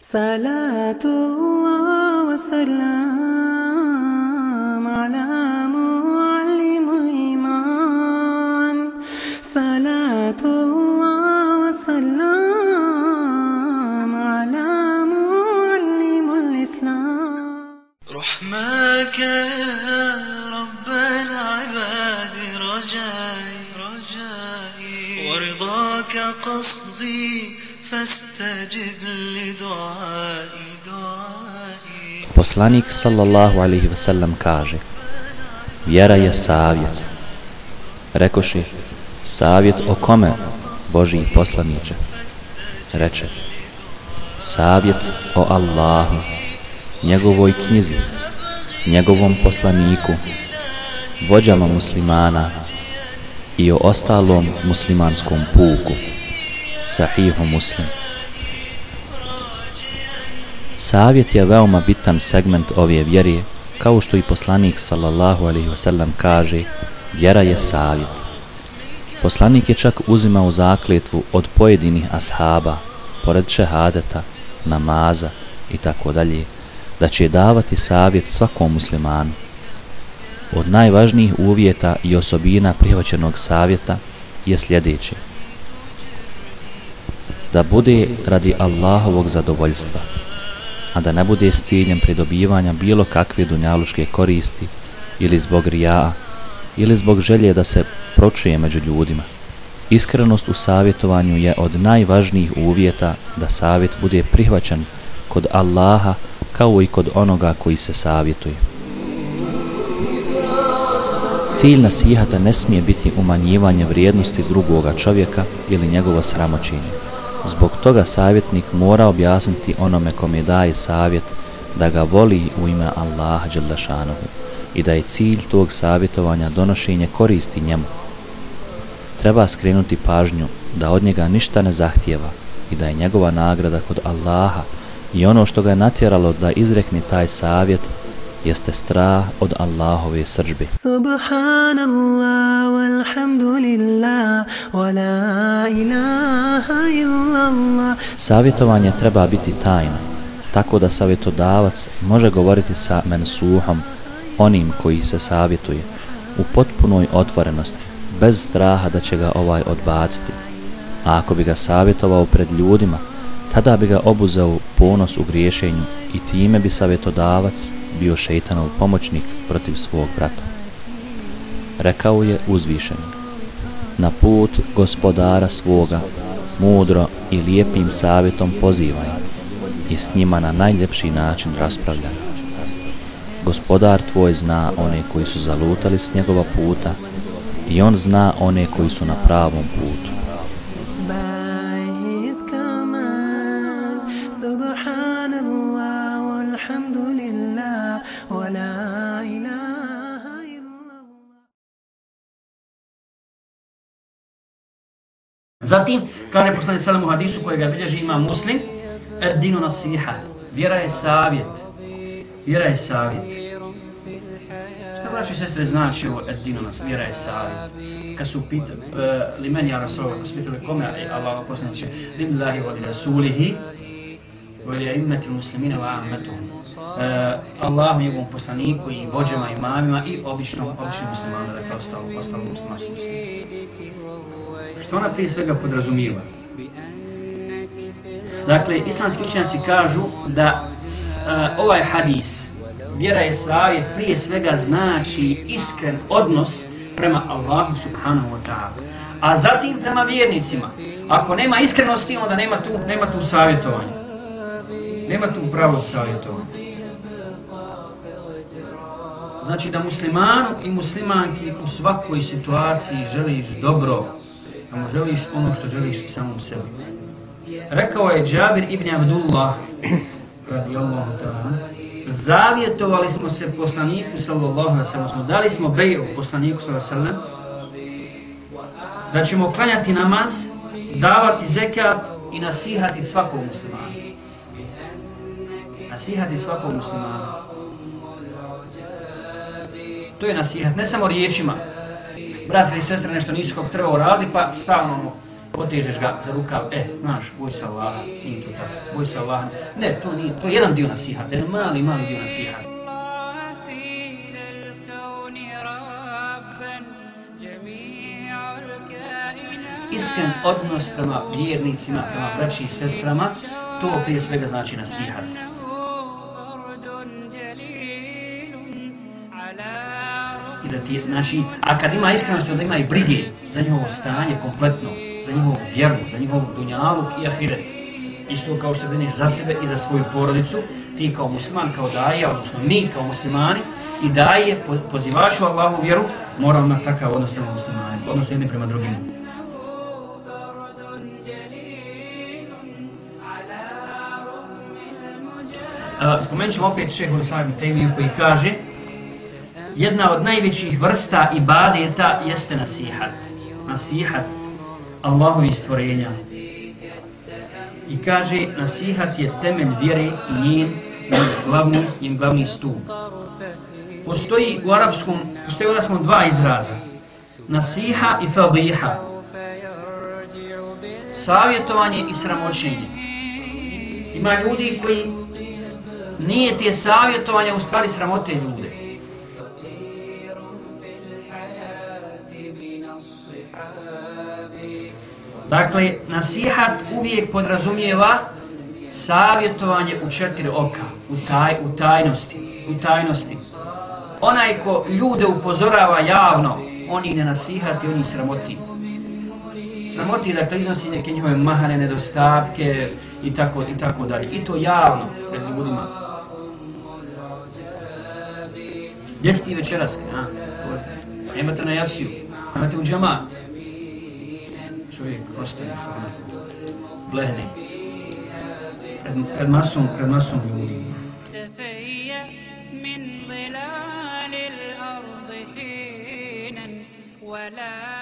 صلاة الله وسلام على معلم الإيمان صلاة الله وسلام على معلم الإسلام رحماك يا رب العباد رجائي ورضاك قصدي فاستجب لدعائي Poslanik sallallahu alaihi wasallam kaže: vjera je savjet. Rekoše: savjet o kome, Božji poslaniče? Reče: savjet o Allahu, njegovoj knjizi, njegovom poslaniku, vođama muslimana i o ostalom muslimanskom puku. Sahihu Muslim. Savjet je veoma bitan segment ove vjere, kao što i poslanik sallallahu alejhi ve sellem kaže: vjera je savjet. Poslanik je čak uzimao zakletvu od pojedinih ashaba, pored šehadeta, namaza i tako dalje, da će davati savjet svakom muslimanu. Od najvažnijih uvjeta i osobina prihvaćenog savjeta je sljedeće: da bude radi Allahovog zadovoljstva, a da ne bude s ciljem pridobivanja bilo kakve dunjaluške koristi ili zbog rija'a ili zbog želje da se pročuje među ljudima. Iskrenost u savjetovanju je od najvažnijih uvjeta da savjet bude prihvaćen kod Allaha kao i kod onoga koji se savjetuje. Cilj nasihata ne smije biti umanjivanje vrijednosti drugoga čovjeka ili njegovo sramoćenje. Zbog toga savjetnik mora objasniti onome kome daje savjet da ga voli u ime Allaha dželle šanehu i da je cilj tog savjetovanja donošenje koristi njemu. Treba skrenuti pažnju da od njega ništa ne zahtijeva i da je njegova nagrada kod Allaha, i ono što ga je natjeralo da izrekne taj savjet jeste strah od Allahove srdžbe. Subhanallah walhamdulillah wa la ilaha illallah. Savjetovanje treba biti tajno, tako da savjetodavac može govoriti sa mensuhom, onim koji se savjetuje, u potpunoj otvorenosti, bez straha da će ga ovaj odbaciti. A ako bi ga savjetovao pred ljudima, tada bi ga obuzeo ponos u griješenju i time bi savjetodavac bio šejtanov pomoćnik protiv svog brata. Rekao je uzvišeni: na put gospodara svoga mudro i lijepim savjetom pozivaj i s njima na najljepši način raspravljaj. Gospodar tvoj zna one koji su zalutali s njegova puta i on zna one koji su na pravom putu. Zatim, kaže poslanik sallallahu alejhi ve sellem u hadisu kojega bilježi Imam Muslim: ad-dinu nasiha, vjera je savjet. Vjera je savjet. Šta braći i sestre znači ovo ad-dinu nasiha, vjera je savjet? Kad su pitali, li meni ja Rasulullah, kad su pitali kome je Allah poslaniče, lillahi wa li rasulihi wa li a'immati muslimina wa ammatuhum. Allahu, njegovom poslaniku i vođama, imamima i običnim muslimanima, dakle ostalom muslimanskom muslimu. Što ona prije svega podrazumijeva? Dakle, islamski učenjaci kažu da ovaj hadis, vjera je savjet, prije svega znači iskren odnos prema Allahu subhanahu wa ta'ala, a zatim prema vjernicima. Ako nema iskrenosti, onda nema tu savjetovanja. Nema tu pravog savjetovanja. Znači da muslimanu i muslimanki u svakoj situaciji želiš dobro, a želiš ono što želiš i samom sebi. Rekao je Džabir ibn Abdullah radijallahu ta'ala: zavjetovali smo se poslaniku sallallahu alejhi ve sellem, dali smo bej'u poslaniku sallallahu alejhi ve sellem da ćemo klanjati namaz, davati zekat i nasihati svakog muslimana. Nasihati svakog muslimana. To je nasihat, ne samo riječima. Brat ili sestre nešto nisu kako treba uraditi, pa stalno potežeš ga za rukav, znaš, boj se Allaha, nije to tako, boj se Allaha. Ne, to nije, to je jedan dio nasihat, jedan mali dio nasihat. Iskren odnos prema vjernicima, prema braći i sestrama, to prije svega znači nasihat. I da ti, znači, a kad ima iskrenosti, onda ima i brige za njihovo stanje kompletno, za njihovu vjeru, za njihovu dunjaluk i ahiret. Isto kao što brineš za sebe i za svoju porodicu, ti kao musliman, kao daja, odnosno mi kao muslimani, i daje, pozivaču Allahu vjeru, moramo imati takav odnos prema muslimani, odnosno jedni prema drugim. Spomenut ćemo opet šejhul Islam ibn Tejmiju koji kaže jedna od najvećih vrsta ibadeta jeste nasihat. Nasihat Allahovih stvorenja. I kaže nasihat je temelj vjere i njen glavni stup. Postoji u arapskom dva izraza. Nasiha i fadiha. Savjetovanje i sramoćenje. Ima ljudi koji nije te savjetovanja u stvari sramote ljude. Dakle, nasihat uvijek podrazumijeva savjetovanje u 4 oka, u tajnosti. Onaj ko ljude upozorava javno, on ih ne nasihati, on ih sramoti. Sramoti, dakle, iznosi neke njihove mahane, nedostatke i tako dalje. I to javno pred ljudima. Gdje si ti večeraske? Nemate na jasiju, nemate u džamat. Čovjek ostaje samo blehne pred masom ljudi. ولا